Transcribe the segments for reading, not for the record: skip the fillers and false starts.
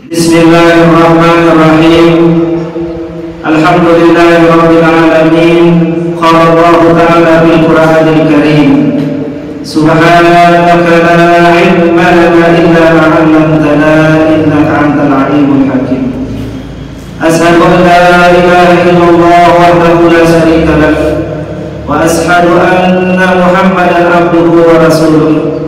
Bismillahirrahmanirrahim. Alhamdulillahirabbil alamin. Qala Allahu ta'ala fil Qur'anil Karim. Subhanaka la ilma lana illa ma 'allamtana innaka antal alimul hakim. Ashhadu an la ilaha illallah wahdahu la syarika lah wa ashhadu anna Muhammadan abduhu wa rasuluh.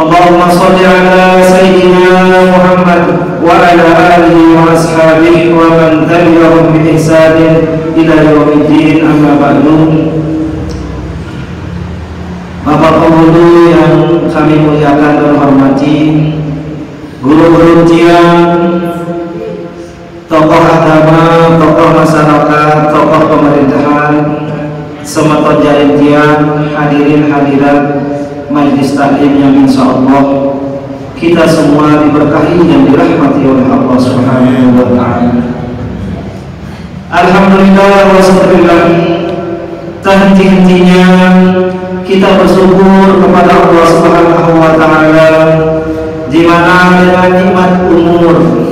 Allahumma shalli ala sayyidina Muhammad wa ala alihi wa ashabihi wa man tabi'ahum bi ihsanin ila yaumiddin, amma ba'du. Bapak Penghulu yang kami muliakan dan hormati, guru-guru tiang, tokoh agama, tokoh masyarakat, tokoh pemerintahan, semeton jaring tiang, hadirin hadirat majlis taklim yang insyaallah kita semua diberkahi dan dirahmati oleh Allah Subhanahu wa ta'ala. Alhamdulillah wa syukurillah, henti-hentinya kita bersyukur kepada Allah Subhanahu wa ta'ala, di mana dengan nikmat umur,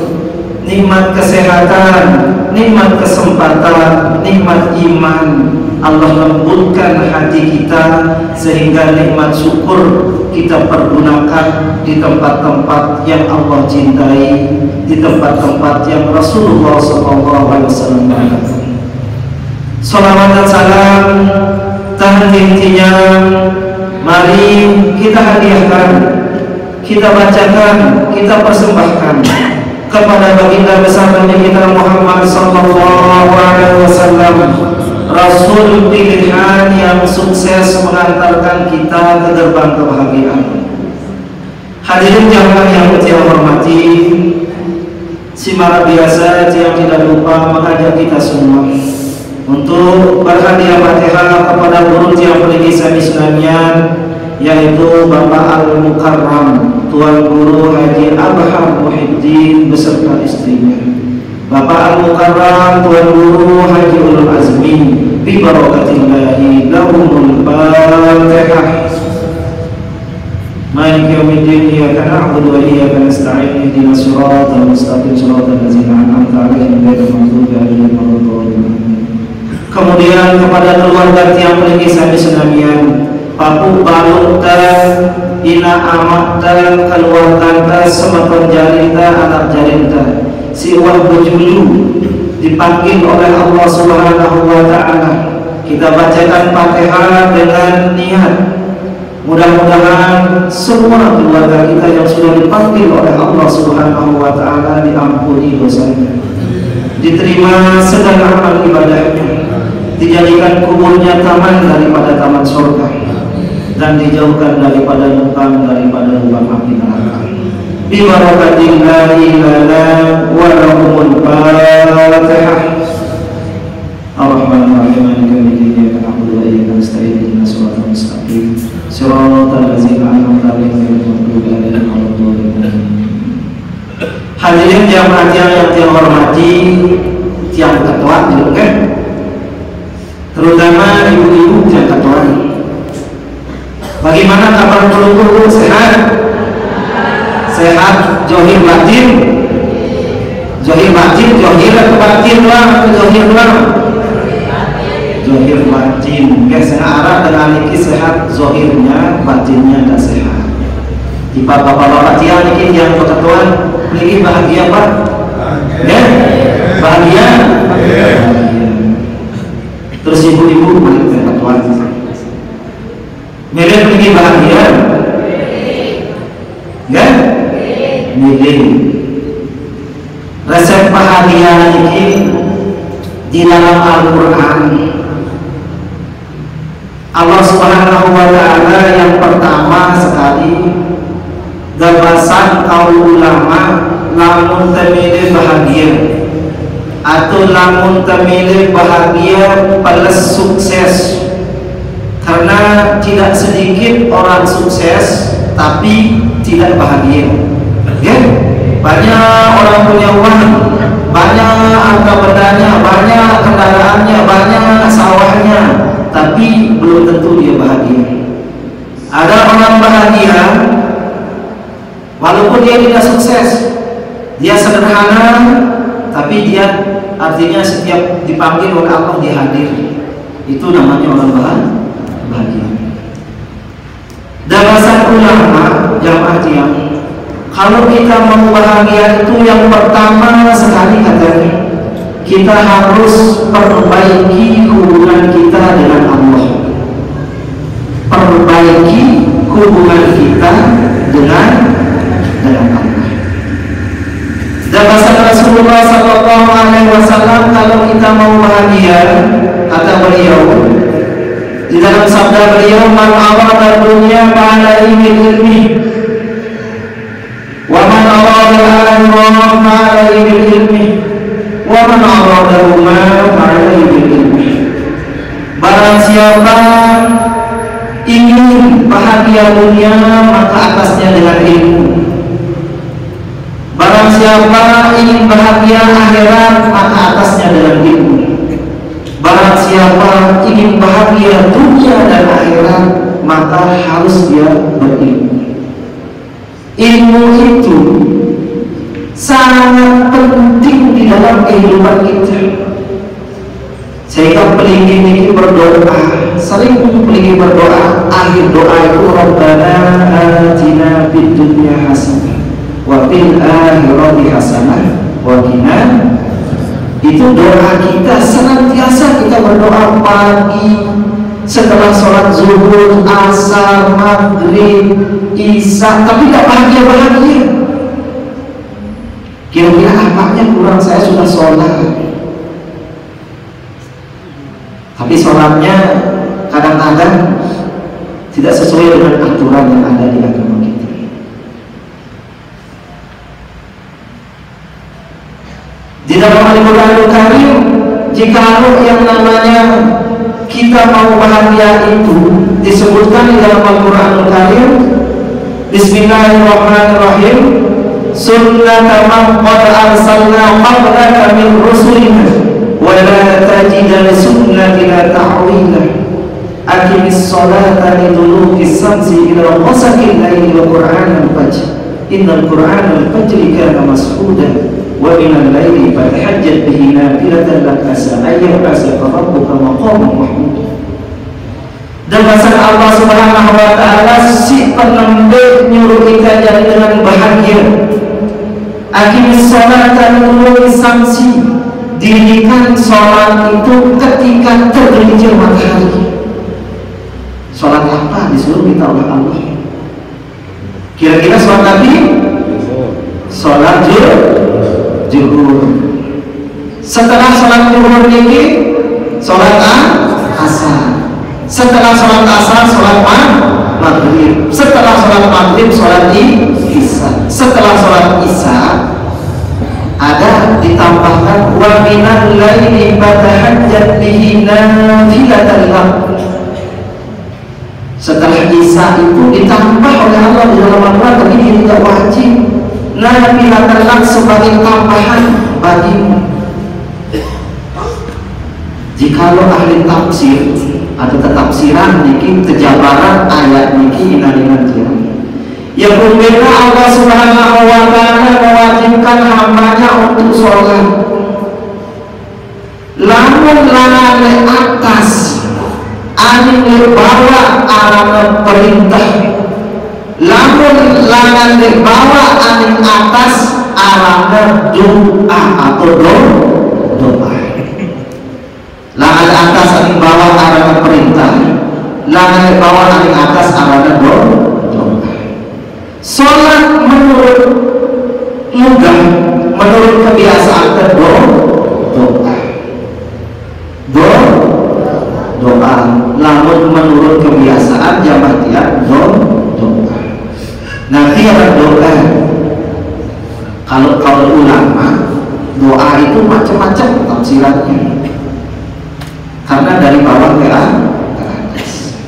nikmat kesehatan, nikmat kesempatan, nikmat iman, Allah lembutkan hati kita sehingga nikmat syukur kita pergunakan di tempat-tempat yang Allah cintai, di tempat-tempat yang Rasulullah SAW berkata. Salawat dan salam henti-hentinya mari kita hadiahkan, kita bacakan, kita persembahkan kepada baginda besar Nabi kita Muhammad sallallahu alaihi wasallam, Rasul pilihan yang sukses mengantarkan kita ke gerbang kebahagiaan. Hadirin jamaah yang saya hormati, simak biasa yang tidak lupa mengajak kita semua untuk berhadiah Fatihah kepada guru yang memiliki sami Islamnya, yaitu Bapak Al-Mukarram Tuan Guru Haji Abham Muhyiddin beserta istrinya. Bapak Al-Mukarram Tuan Guru Haji Ulul Azmi bi barakatillahi lahumul Fatihah. Maliki yaumiddin, iyyaka na'budu wa iyyaka nasta'in, ihdinas siratal mustaqim, siratal ladzina an'amta 'alaihim ghairil maghdubi 'alaihim waladdallin. Kemudian kepada keluarga yang memiliki sami senamian, Papu balukta, ina amakta, keluarga semeton jarinta, anak jarinta, siwah bejulu dipanggil oleh Allah Subhanahu wa ta'ala. Kita bacakan Fatihah dengan niat, mudah-mudahan semua keluarga kita yang sudah dipanggil oleh Allah Subhanahu wa ta'ala diampuni dosanya, diterima segala amal ibadahnya, dijadikan kuburnya taman daripada taman surga, dan dijauhkan daripada lubang api neraka. Bi barakatillahi lana wa lahumul Fatihah. Ar-Rahmanir Rahim, Maliki yaumiddin, iyyaka na'budu wa iyyaka nasta'in, ihdinas siratal mustaqim, siratal ladzina an'amta 'alaihim ghairil maghdubi 'alaihim waladdallin. Hadirin jamaah yang saya hormati, tiang ketua juga, terutama ibu-ibu yang ketua. Bagaimana kabar guru-guru? Sehat? Sehat, johir batin? Johir batin, johir atau batin lah, johir lah. Johir batin. Biasanya arah dengan ini sehat, johirnya, batinnya tidak sehat. Di bapak-bapak tiang ini yang ketuaan, ini bahagia Pak? Ya? Bahagia? Terus ibu-ibu balik ke ketuaan. Milih pergi bahagia, ya? Milih. Resep bahagia ini di dalam Al-Quran. Allah Subhanahu wa ta'ala yang pertama sekali gabasan kaum ulama, lamun temile bahagia atau lamun temile bahagia plus sukses. Karena tidak sedikit orang sukses tapi tidak bahagia, ya? Banyak orang punya uang, banyak harta bendanya, banyak kendaraannya, banyak sawahnya, tapi belum tentu dia bahagia. Ada orang bahagia walaupun dia tidak sukses, Dia sederhana, tapi dia artinya setiap dipanggil oleh Allah dia hadir. Itu namanya orang bahagia. Dan bahasa ulama jamaah yang kalau kita mau bahagia itu yang pertama sekali katanya kita harus perbaiki hubungan kita dengan Allah. Perbaiki hubungan kita dengan Allah. Dan bahasa Rasulullah SAW kalau kita mau bahagia, kata beliau di dalam sabda beliau, man arada dunya fa'ala ilmi wa man arada al-akhirah fa'ala ilmi wa man arada huma fa'ala ilmi. Barang siapa ingin bahagia dunia maka atasnya dengan ilmu. Barang siapa ingin bahagia akhirat maka atasnya dengan ilmu. Barang siapa ingin bahagia dunia dan akhirat maka harus dia berilmu. Ilmu itu sangat penting di dalam kehidupan kita. Sehingga pelingin ini berdoa, sering pelingin berdoa, akhir doa itu Rabbana atina fid dunya hasanah wa fil akhirati hasanah wa qina. Itu doa kita senantiasa kita berdoa pagi, setelah sholat zuhur, asar, maghrib, isya, tapi tidak bahagia. Kira-kira apanya kurang? Saya sudah sholat, tapi sholatnya kadang-kadang tidak sesuai dengan aturan yang ada di agama kita. Di dalam Al-Quranul Karim, jika yang namanya kita mau bahagia itu disebutkan di dalam Al-Quranul Karim, Bismillahirrahmanirrahim, sunnata man qad arsalna qablaka min rusulina wa la tajida li sunnatina ta'wila aqimis salata liduluki samsi ila ghasaqil laili wa qur'anal fajr innal qur'anal fajri kana mas'uda wa minal laili fatahajjat bihi nafilatan lak asa ayyab'asaka rabbuka maqaman mahmuda. Dan bahasa Allah Subhanahu wa ta'ala si penembak nyuruh kita jadi dengan bahagia. Aqimis salata liduluki samsi, dirikan sholat itu ketika tergelincir matahari. Sholat apa disuruh kita oleh Allah? Kira-kira sholat Nabi? Sholat zuhur. Setelah sholat zuhur ini sholat asar. Setelah sholat asar sholat maghrib. Setelah sholat maghrib sholat isya. Setelah sholat isya ada ditambahkan wa minal laili fatahajjat bihi nafilatan lak. Setelah isya itu ditambah oleh Allah di dalam Al-Quran, tapi ini tidak wajib. Nafilatan lak sebagai tambahan bagimu. Jikalau ahli tafsir atau ketafsiran niki kejabaran ayat niki inaliman jiran. Ya berbeda, Allah Subhanahu wa ta'ala mewajibkan hambanya untuk sholat. Lamun lanane atas anu bawa arana perintah, lamun lanane bawa anu atas arana doa atau doa. Lanane atas anu bawa arana perintah, lanane bawa anu atas arana doa. Sholat menurut lugah, menurut kebiasaan doa. Namun menurut kebiasaan jamaah tiap doa. Nanti ada doa. Kalau ulama doa itu macam-macam tafsirannya, karena dari bawah ke atas.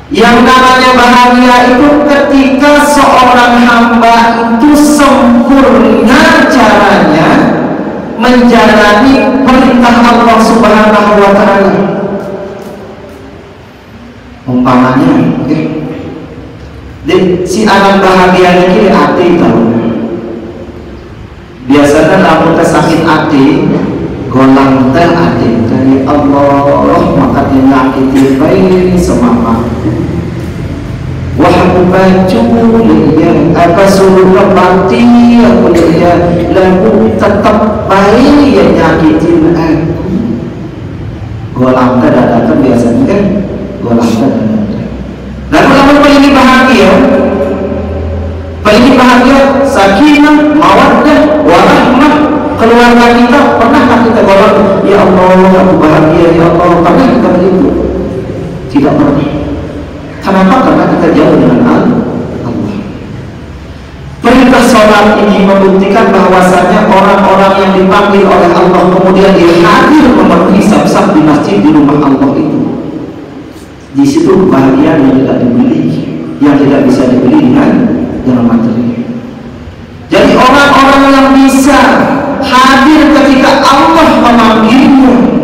Yang namanya bahagia itu ketika seorang hamba itu sempurna caranya menjalani perintah Allah Subhanahu wa ta'ala. Umpamanya, si anak bahagia ini hati tahu. Biasanya lamun sakit hati golang teh hati dari Allah maka dinyakiti baik semama. Wahai baju liya apa suruh kebati aku liya lalu tetap baik yang nyakitin aku. Golang teh datang biasanya kan golang teh datang. Lalu lamun paling bahagia, sakinah, mawaddah, warahmah keluarga kita. Pernahkah kita golang ya Allah aku bahagia ya Allah? Pernah kita begitu? Tidak pernah. Kenapa? Karena kita jauh dengan Allah. Perintah sholat ini membuktikan bahwasanya orang-orang yang dipanggil oleh Allah kemudian dia hadir memenuhi saf-saf di masjid di rumah Allah itu. Di situ kebahagiaan yang tidak dibeli, yang tidak bisa dibeli dengan materi. Jadi orang-orang yang bisa hadir ketika Allah memanggilnya.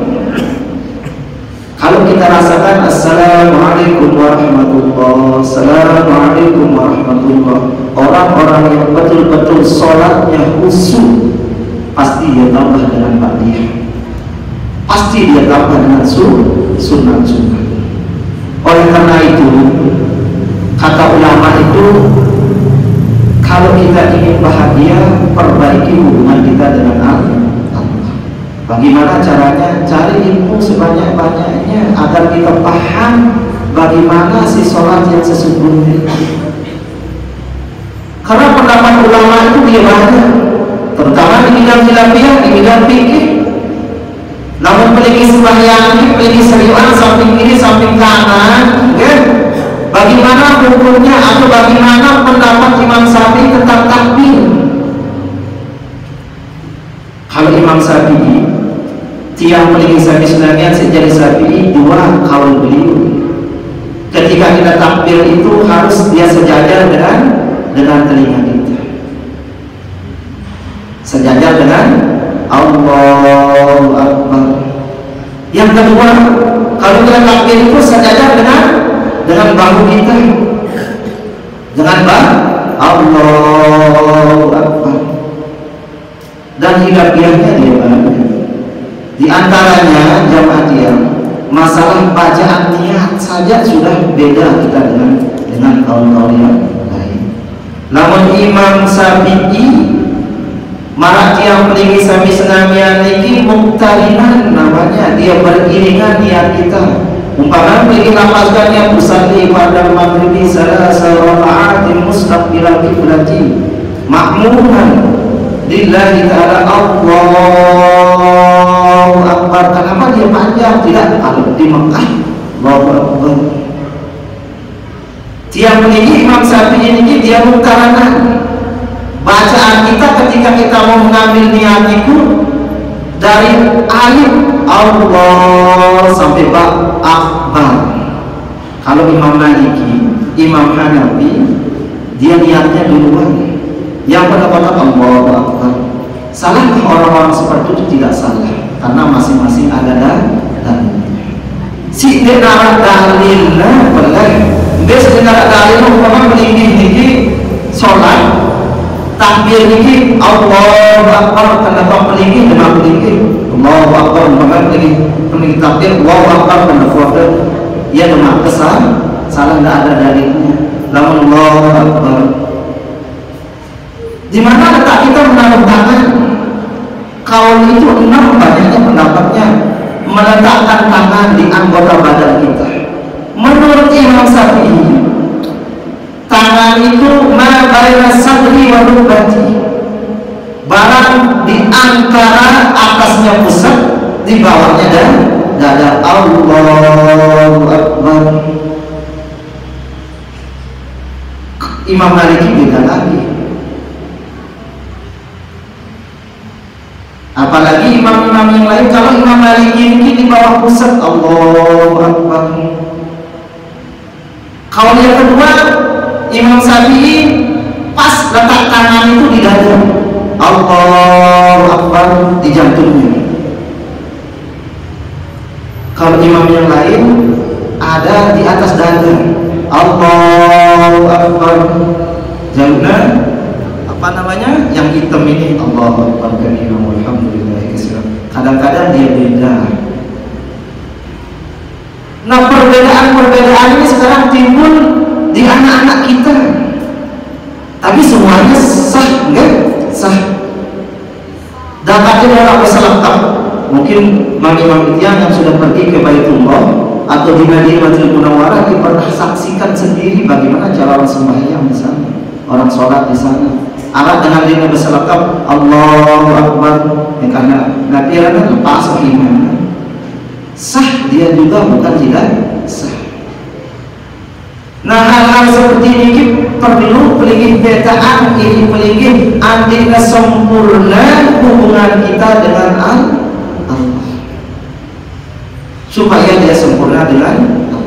Kalau kita rasakan assalamualaikum warahmatullah, assalamualaikum warahmatullah, orang-orang yang betul-betul sholatnya khusyuk, pasti dia tambah dengan ba'diyah, pasti dia tambah dengan sunnah. Oleh karena itu, kata ulama itu, kalau kita ingin bahagia, perbaiki hubungan kita dengan Allah. Bagaimana caranya? Cari ilmu sebanyak-banyaknya agar kita paham bagaimana si sholat yang sesungguhnya. Karena pendapat ulama itu dia banyak, terutama di bidang khilafiyah, di bidang fikih. Namun peliki sembahyang ini, peliki seriuan samping kiri, samping kanan, kan? Bagaimana hukumnya atau bagaimana pendapat Imam Syafi'i tentang takbir? Kalau Imam Syafi'i, tiang peliki Syafi'i sebenarnya sejari Syafi'i dua kaul beliau. Ketika kita takbir itu harus dia sejajar dengan telinga kita, sejajar dengan Allahu Akbar. Yang kedua, kalau kita takbir itu sejajar dengan bahu kita, dengan Allahu Akbar. Dan hilafiahnya dia banyak. Di antaranya jamaah dia masalah bacaan niat saja sudah beda kita dengan kaum-kaum yang lain. Namun Imam Syafi'i marak tiang peligi sami senamian niki muktarinan namanya, dia beriringan niat kita. Umpama peligi lapaskan yang usalli pada maghribi salasa raka'atin mustaqbilal qiblati ma'muman lillahi ta'ala Allahu Akbar. Kenapa dia panjang? Tidak, kalau di Mekah Allahu Akbar. Tiang ini Imam Syafi'i ini dia muktaranan. Bacaan kita ketika kita mau mengambil niat itu dari alif Allah sampai ba akbar. Kalau Imam Maliki, Imam Hanafi, dia niatnya duluan. Yang pada Allahu Akbar. Salah orang-orang seperti itu? Tidak salah, karena masing-masing ada dalilnya. Si denara dalilnya boleh. Bes denara dalilnya umpama melingkih niki sholat takbir niki Allahu Akbar, kenapa melingkih dengan melingkih Allahu Akbar, umpama melingkih takbir Allahu Akbar karena kuat ya dengan kesan salah, tidak ada dalilnya. Namun Allahu Akbar. Di mana letak kita menaruh tangan? Kaul itu 6 banyaknya pendapatnya meletakkan tangan di anggota badan kita. Menurut Imam Syafi'i, tangan itu ma baina sadri wa rukbati, barang di antara atasnya pusat, di bawahnya dan dada. Allahu Akbar. Imam Maliki beda lagi. Apalagi imam-imam yang lain, kalau Imam Maliki ini di bawah pusat Allahu Akbar. Kalau yang kedua Imam Syafi'i pas letak tangan itu di dada, Allahu Akbar di jantungnya. Kalau imam yang lain ada di atas dada, Allahu Akbar. Jauhnya yang hitam ini Allahu Akbar kabira walhamdulillahi katsiran. Kadang-kadang dia beda. Nah, perbedaan ini sekarang timbul di anak-anak kita. Tapi semuanya sah, enggak? Sah. Dapatnya orang berselengkap. Mungkin imam-imam yang sudah pergi ke Baitullah atau di Madinatul Munawwarah pernah saksikan sendiri bagaimana cara orang sembahyang di sana, orang sholat di sana. Alat dengan dirinya berselengkap Allahu Akbar, ya, karena Nabi kan lepas iman. Sah dia juga, bukan tidak sah. Nah, hal-hal seperti ini perlu pelingin betaan ini, pelingin anti sempurna hubungan kita dengan Allah, supaya dia sempurna dengan Allah.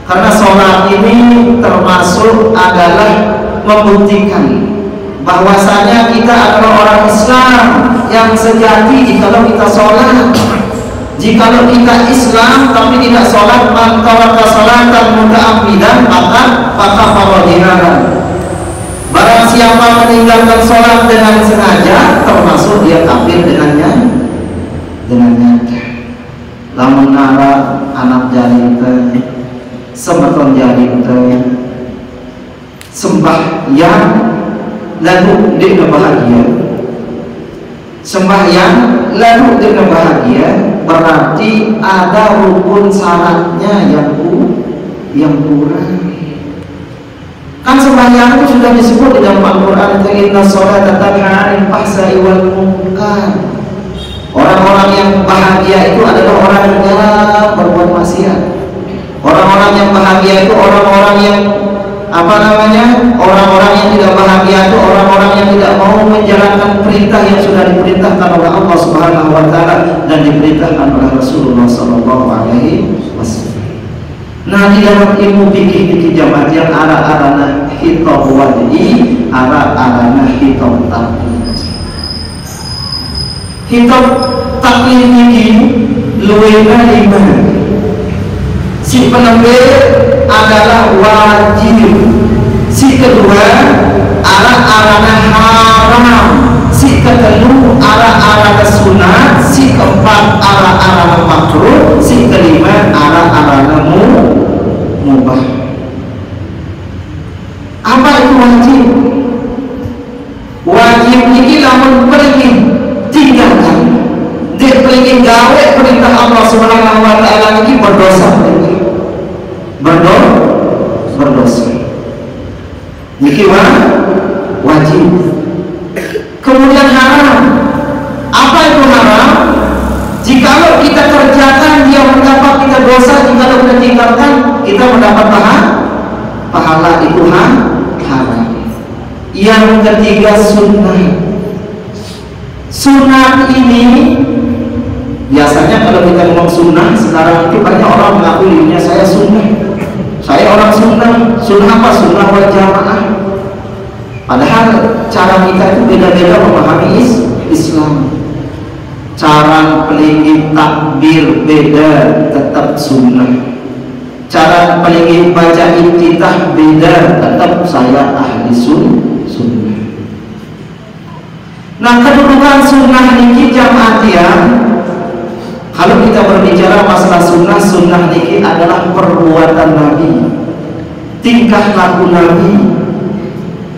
Karena sholat ini termasuk adalah membuktikan bahwasanya kita adalah orang Islam yang sejati jikalau kita sholat. Jikalau kita Islam tapi tidak sholat, man taraka sholatan muta'ammidan maka faradinaran. Barang siapa meninggalkan sholat dengan sengaja, termasuk dia kafir dengannya. Lamun nara anak jari teh, semeton jari teh, sembahyang lalu dia bahagia. Sembahyang lalu dia bahagia, berarti ada rukun syaratnya yang kurang. Kan sembahyang itu sudah disebut di dalam Al-Quran, inna sholata tanha 'anil fahsya'i wal munkar. Orang-orang yang bahagia itu adalah orang yang jarang berbuat maksiat. Orang-orang yang bahagia itu orang-orang yang orang-orang yang tidak bahagia itu orang-orang yang tidak mau menjalankan perintah yang sudah diperintahkan oleh Allah Subhanahu wa taala dan diperintahkan oleh Rasulullah sallallahu alaihi wasallam. Nah, di dalam ilmu fikih jamaah yang arah-arahna hitam wadi, arah-arahna hitam taklid. Hitam taklid ini luwihna lima. Si penembe adalah wajib. Si kedua arah-arahna haram. Si kedua arah-arahna sunat. Si keempat arah-arahna makruh. Si kelima arah-arahna mubah. Apa itu wajib? Wajib ini lamun pergi tinggalkan. Dia pergi gawe perintah Allah Subhanahu wa taala ini berdosa. Berdosa. Niki wajib. Kemudian haram. Apa itu haram? Jikalau kita kerjakan dia mendapat kita dosa, jikalau kita tinggalkan kita mendapat pahala, itu haram. Yang ketiga sunnah. Sunnah ini biasanya kalau kita ngomong sunnah sekarang itu banyak orang mengaku dirinya saya sunnah. Saya orang sunnah. Sunnah apa? Sunnah wal jamaah. Padahal cara kita itu beda-beda memahami Islam. Cara pelingin takbir beda, tetap sunnah. Cara pelingin baca iftitah beda, tetap saya ahli sunnah. Nah, kedudukan sunnah niki jamaah tiang. Kalau kita berbicara masalah sunnah niki adalah perbuatan Nabi, tingkah laku Nabi,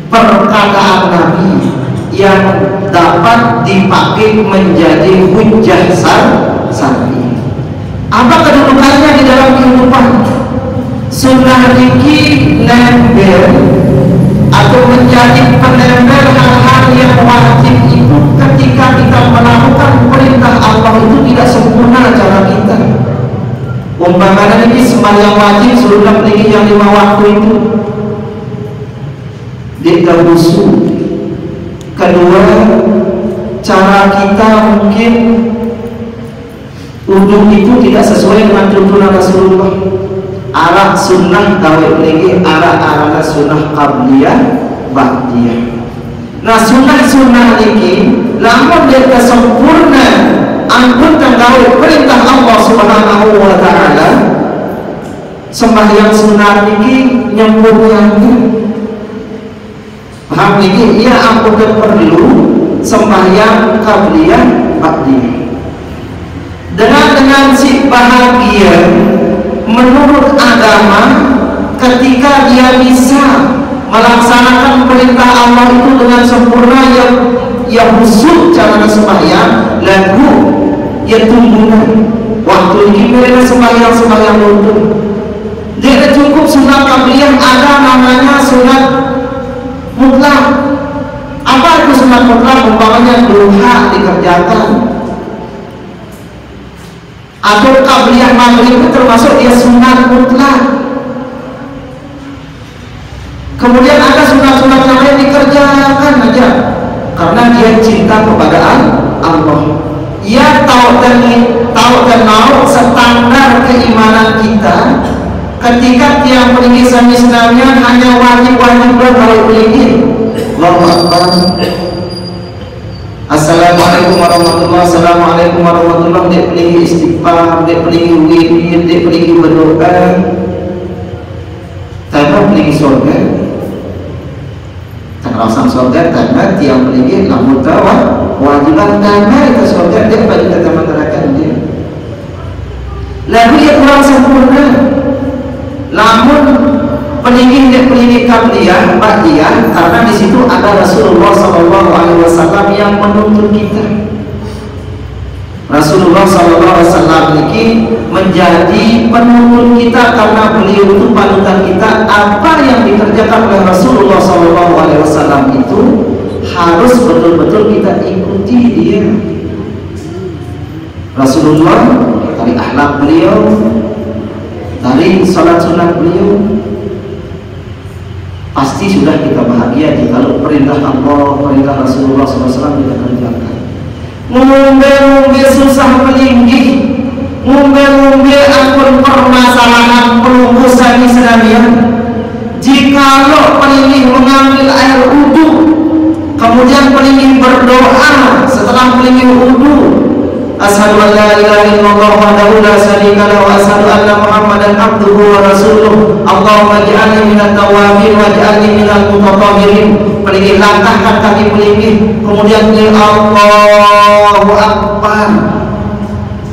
perkataan Nabi yang dapat dipakai menjadi hujjah syar'i. Apa kedudukannya di dalam kehidupan? Sunnah niki nempel atau menjadi penempel hal-hal yang wajib itu ketika kita melakukan perintah Allah itu tidak sempurna cara kita. Umpamanya ini sembahyang wajib sudah pergi yang 5 waktu itu ditabusu. Kedua, cara kita mungkin ujung itu tidak sesuai dengan tuntunan Rasulullah. Arah sunnah gawe lagi arah sunnah qabliyah ba'diyah. Nah, sunnah ini namun dia sempurna ampun gawe perintah Allah Subhanahu wa taala. Sembahyang sunnah ini nyempurnanya. Nah, ini ia aku perlu sembahyang qabliyah ba'diyah. Dengan si bahagia menurut agama ketika dia bisa melaksanakan perintah Allah itu dengan sempurna, yang khusyuk cara sembahyang, lalu ia tunggunan waktu ini mereka sembahyang untuk dia cukup sunat qabliyah, ada namanya sunat mutlak. Apa itu sunat mutlak? Umpamanya duha dikerjakan, atau qabliyah maghrib itu termasuk dia sunat mutlak. Kemudian ada sunat-sunat yang lain dikerjakan aja karena dia cinta kepada Allah. Ia tahu dan mau standar keimanan kita. Ketika tiang peninggi Islamnya hanya wajib-wajib kalau peninggi. Allahu Akbar. Assalamualaikum warahmatullahi wabarakatuh. Assalamualaikum warahmatullahi wabarakatuh. Dia peninggi istighfar, dia peninggi wirid, dia peninggi berdoa. Tanpa peninggi surga. Tanpa surga, tanpa tiang peninggi lamun tawa wajiban tanpa itu surga dia pada kita masyarakat dia. Lalu ia kurang sempurna. Namun peninggi qabliyah ba'diyah, karena di situ ada Rasulullah SAW yang menuntut kita. Rasulullah SAW ini menjadi penuntut kita karena beliau itu panutan kita. Apa yang dikerjakan oleh Rasulullah SAW itu harus betul-betul kita ikuti dia. Rasulullah dari akhlak beliau, dari salat sunat beliau, pasti sudah kita bahagia jika perintah Allah, perintah Rasulullah SAW kita kerjakan. Ngombe-ngombe susah melinggih, ngombe-ngombe ampun permasalahan pelungkusan Islamiyah. Jikalau peninggi mengambil air wudu, kemudian peninggi berdoa setelah peninggi wudu, asyhadu an la ilaha illallah wahdahu la syarika lahu wa asyhadu anna Muhammadan abduhu wa rasuluh. Allahumma ij'alni minat tawwabin waj'alni minal mutatahhirin. Peninggi langkahkan kaki peninggi, kemudian Allahu Akbar.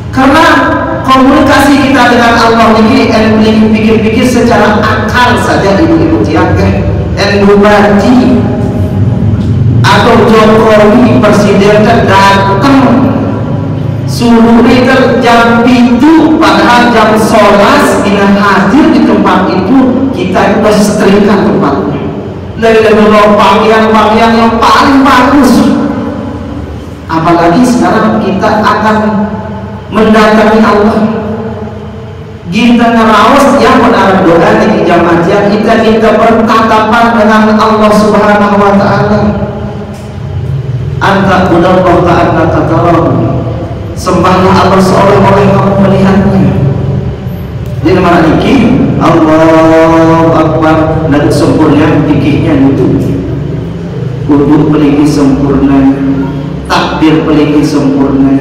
Karena komunikasi kita dengan Allah ini peninggi pikir-pikir secara akal saja ibu-ibu tiangkeh bupati atau Jokowi presiden datang suruh itu jam 7 padahal jam 11 dengan hadir di tempat itu, kita itu harus setrika tempatnya. Lebih pakaian yang paling bagus. Apalagi sekarang kita akan mendatangi Allah. Kita ngerawas yang benar doa di jamaah kita bertatapan dengan Allah Subhanahu wa Ta'ala. Anta budallah ta'ala katarahu. Sembahlah Allah seolah-olah kamu melihatnya. Di mana iki Allahu Akbar, dan sempurna fikihnya itu. Wudu paling sempurna, takbir paling sempurna.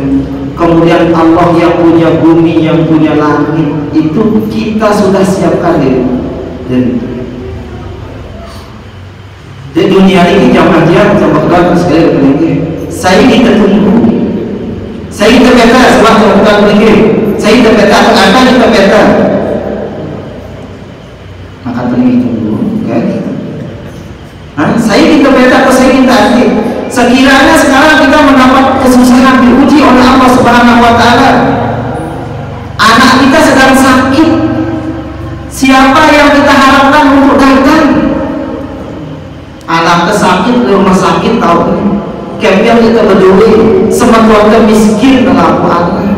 Kemudian Allah yang punya bumi, yang punya langit, itu kita sudah siapkan di dunia ini. Jamaah dia coba sekali lagi. Saya kita tunggu. Saya terkata sebab bukan berikir. Saya terkata akan terkata. Maka tunggu dulu, kan? Saya kita beta atau saya kita hati. Sekiranya sekarang kita mendapat kesusahan diuji oleh Allah Subhanahu wa Ta'ala. Anak kita sedang sakit. Siapa yang kita harapkan untuk datang? Anak sakit di rumah sakit tahu ni. Kempian kita berdua sama keluarga miskin dalam anak.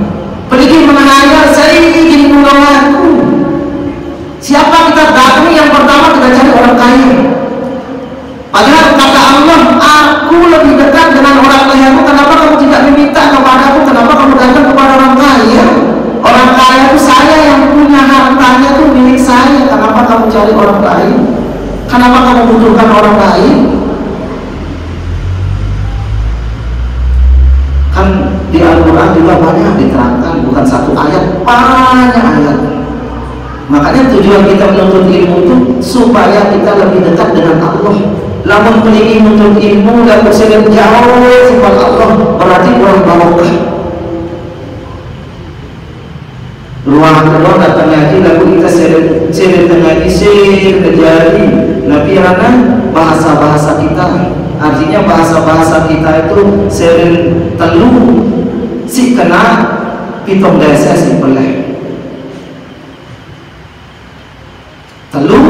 Pergi menghayal saya ingin menolong aku. Siapa kita datang yang pertama kita cari orang kaya. Padahal kata Allah, aku lebih dekat dengan orang kaya. Kenapa kamu tidak meminta kepada aku? Kenapa kamu datang kepada orang kaya? Orang kaya itu saya yang punya hartanya itu milik saya. Kenapa kamu cari orang lain? Kenapa kamu butuhkan orang lain? Kan di Al-Quran juga banyak diterangkan, bukan satu ayat, banyak ayat. Makanya tujuan kita menuntut ilmu itu supaya kita lebih dekat dengan Allah. lamun peligi nuntut ilmu lalu sering jauh sifat Allah berarti kurang barokah. Ruang kedua datang lagi lalu kita sering ngaji sering kejari nabi karena bahasa kita, artinya bahasa kita itu sering telu si kena pitong desa si peleh telu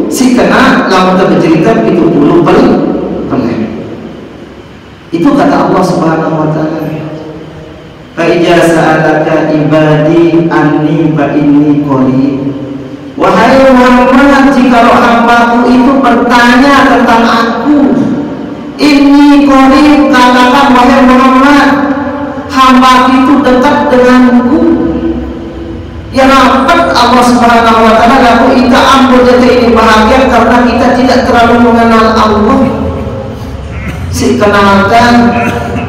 si kena lamun bercerita itu puluh peleh. Itu kata Allah Subhanahu wa taala, fa idza sa'alaka ibadi anni fa inni qarib. Wahai Muhammad, jika hambaku itu bertanya tentang aku, inni qarib, katakan wahai Muhammad, hamba itu dekat denganku. Ya rapat Allah Subhanahu wa taala lalu kita ambil data ini bahagia karena kita tidak terlalu mengenal Allah. Si kenalkan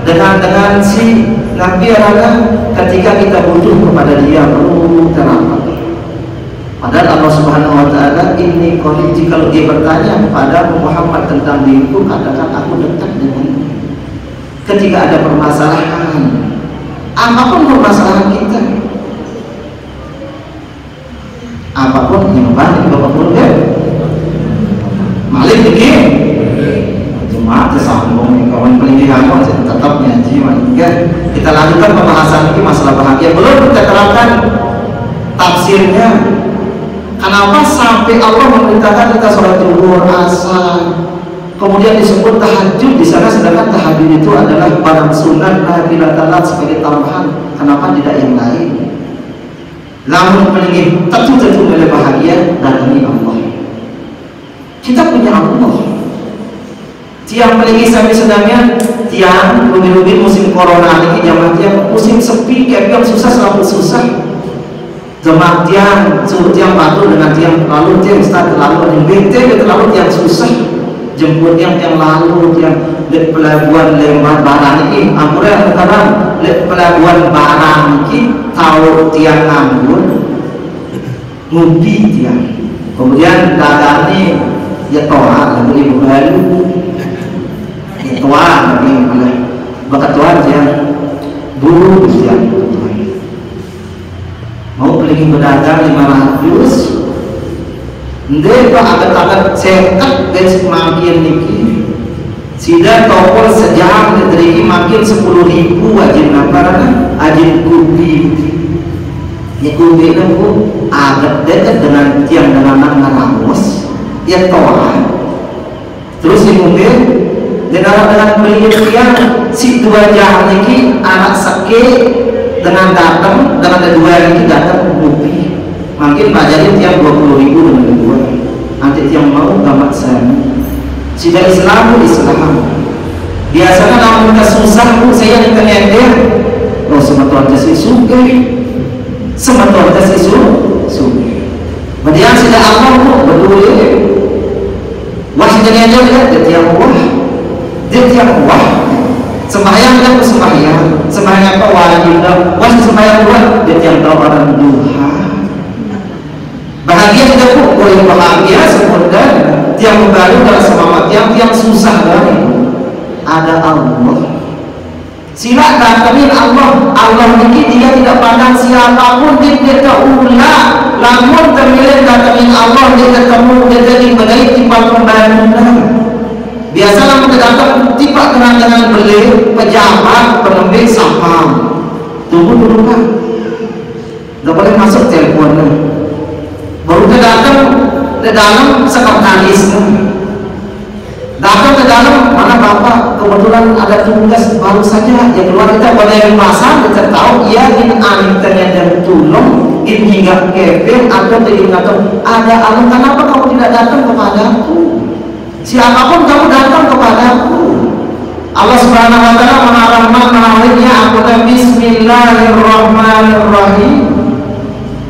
dengan si Nabi adalah ketika kita butuh kepada dia perlu terapat. Padahal Allah Subhanahu wa taala ini qarib, jika dia bertanya kepada Muhammad tentang diriku, katakan aku dekat denganmu. Ketika ada permasalahan, apapun permasalahan kita, apapun yang baik bapak pun malik ini jemaat sambung kawan pelindungan tetap ngaji kita lanjutkan pembahasan ini masalah bahagia. Belum kita terangkan tafsirnya, kenapa sampai Allah memerintahkan kita sholat zuhur, asar, kemudian disebut tahajud di sana, sedangkan tahajud itu adalah barang sunat nafilah sebagai tambahan. Kenapa tidak yang lain? Namun peningin tentu oleh bahagia datangi Allah. Kita punya Allah. Tiang peligi sampai sedangnya tiang lebih musim corona ini jamaah tiang musim sepi kayak yang susah selalu susah. Jemaah tiang suruh tiang batu dengan tiang lalu tiang start lalu ada bete terlalu tiang susah. Jemput yang lalu tiang di pelabuhan Lembah Barang ini ampura sekarang di pelabuhan Barang ini tahu tiang nganggur ngupi tiang, kemudian dagang ini ya toa lalu ibu baru tuan lagi oleh bakat tuan tiang buru tiang mau beli pedagang 500 ndek pak agak sekat dan semakin niki sida topol sejam dari makin 10.000 wajib nampaknya ajin kubi ya kubi itu agak dekat dengan tiang dengan ngaramos ya toa terus si kubi dengan beli tiang si 2 jam niki anak sakit dengan datang dengan ada 2 niki datang kubi makin pak jadi tiang 20.000 dengan 2 nanti tiang mau gamat saya sudah Islam biasanya namun kesusah saya ditanya dia oh sebetulnya si suge sebetulnya si suge kemudian sudah Allah betul wah jadi aja dia tiang wah sembahyang dan sembahyang apa wajib wah sembahyang buat dia tiang tahu orang duha bahagia tidak pun boleh bahagia sebenarnya tiang membaru dalam semangat yang susah banget ada Allah sila datangin Allah ini dia tidak pandang siapapun dia terulah namun termilik datangin Allah dia ketemu dia jadi badai timbang pembangunan biasa namun datang tiba dengan beli pejabat penembik saham tunggu dulu kan gak boleh masuk teleponnya baru dia datang ke dalam sekretaris datang ke dalam mana bapak kebetulan ada tugas baru saja yang keluar kita boleh pasang kita tahu ia ini anitanya dan tulung ini hingga kevin atau ada alam kenapa kamu tidak datang kepadaku siapapun kamu datang kepadaku Allah Subhanahu wa taala menawarnya aku bismillahirrahmanirrahim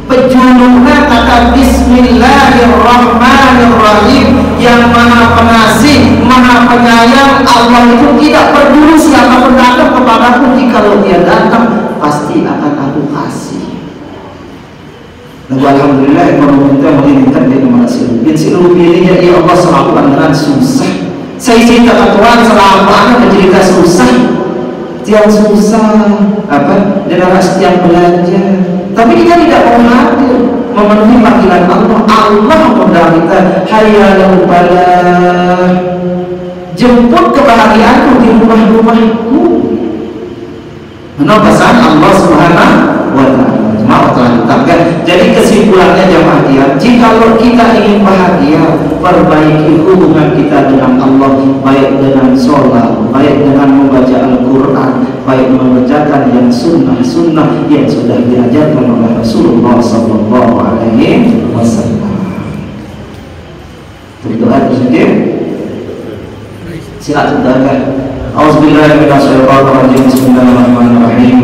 pejuluknya kata bismillahirrahmanirrahim yang maha pengasih maha penyayang. Allah itu tidak peduli siapapun datang kepadaku, jikalau dia datang pasti akan aku kasih. Lalu alhamdulillah ekonomi kita menginginkan dia kepada si Lubin ini ya Allah selalu dengan susah Saya cerita ke Tuhan selama anak bercerita susah, tiang susah, apa? Dan setiap belajar. Tapi kita tidak mau hadir memenuhi panggilan Allah. Allah mengundang kita, hayya falah, jemput kebahagiaanmu di rumah-rumahku. Menurut pesan Allah Subhanahu wa Ta'ala. Maaf telah ditetapkan. Jadi kesimpulannya jamaah dia, jikalau kita ingin bahagia, perbaiki hubungan kita dengan Allah, baik dengan sholat, baik dengan membaca Al-Quran, baik mengerjakan yang sunnah-sunnah yang sudah diajarkan oleh Rasulullah Sallallahu Alaihi Wasallam. Berdoa sedikit. Silakan doakan. Auzubillahiminasyaitonirrajim. Bismillahirrahmanirrahim.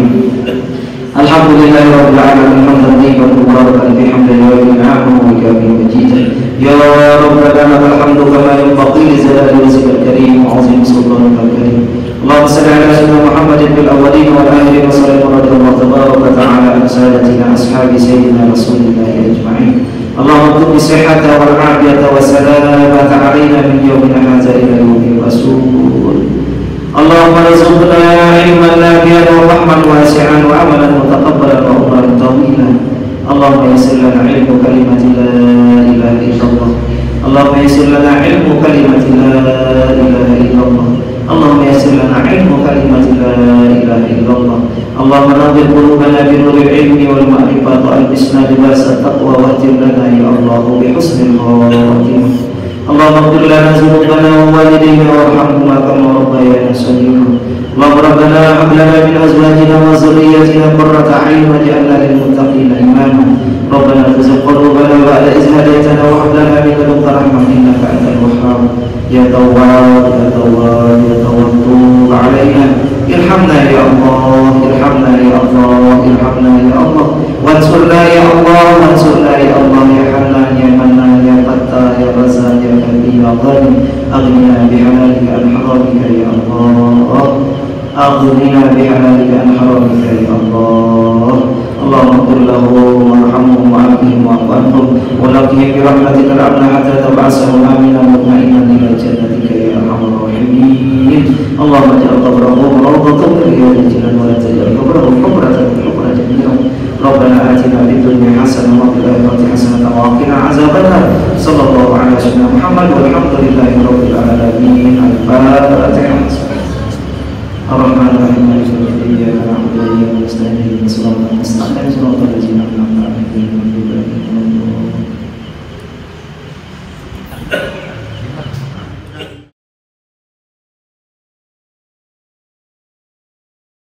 Alhamdulillahirabbil alamin hamdan tayyiban mubarakan fi hamdihi wa ni'amahu wa kafi majidah. Ya rabbana lakal hamdu kama yanbaghi li jalali wajhikal karim wa 'azimi sultanikal karim. Allahumma shalli ala sayyidina Muhammadin fil awwalin wal akhirin wa sallim radhiyallahu tabaraka ta'ala an sayyidatina ashabi sayyidina Rasulillah ajma'in. Allahumma qul bi sihhata wal 'afiyata wa salamata 'alaina min yawmina hadza ila yawmil rasul. Allahumma rizqna ilman nafi'an wa rahman wasi'an wa amalan mutaqabbalan wa umran tawilan. Allahumma yassir lana ilmu kalimati la ilaha illallah. Allahumma yassir lana ilmu kalimati la ilaha illallah. Allahumma yassir lana ilmu kalimati la ilaha illallah. Allahumma nawwir qulubana bi nuril ilmi wal ma'rifati wa albisna libasat taqwa wa atim lana ya Allah bi husnil khatimah. Allahumma ighfir lana dhunubana wa walidayna warhamhuma kama rabbayana shaghira. Allahumma rabbana hab lana min azwajina wa dhurriyyatina qurrata a'yun waj'alna lil muttaqina imama. Rabbana tuzigh qulubana ba'da idh hadaytana wa hab lana min ladunka rahmatan innaka antal wahhab. Ya Tawwab ya Tawwab ya Tawwab tub 'alaina. Irhamna ya Allah, irhamna ya Allah, irhamna ya Allah. Wansurna ya Allah, wansurna ya Allah, ya Hannan ya Mannan ya Fattah ya Razzaq ya Karim ya Ghanim. Aghnina bihalalika an haramika ya Allah. Aghnina bihalalika an haramika ya Allah. Allahumma qul lahu warhamhum wa'afihim wa'fu anhum wa laqihim bi rahmatika al-amna hatta tab'asahum aminan mutma'innan ila jannatika ya arhamar rahimin. Allahumma ja'al qabrahum rawdatan min riyadil jinan wa la taj'al qabrahum hubratan min hubrati an-nar. Rabbana atina fid dunya hasanah wa fil akhirati hasanah wa qina azabannar. Sallallahu alaihi wasallam Muhammad walhamdulillahi rabbil alamin. Al-Fatihah. Ar-Rahmanir Rahim.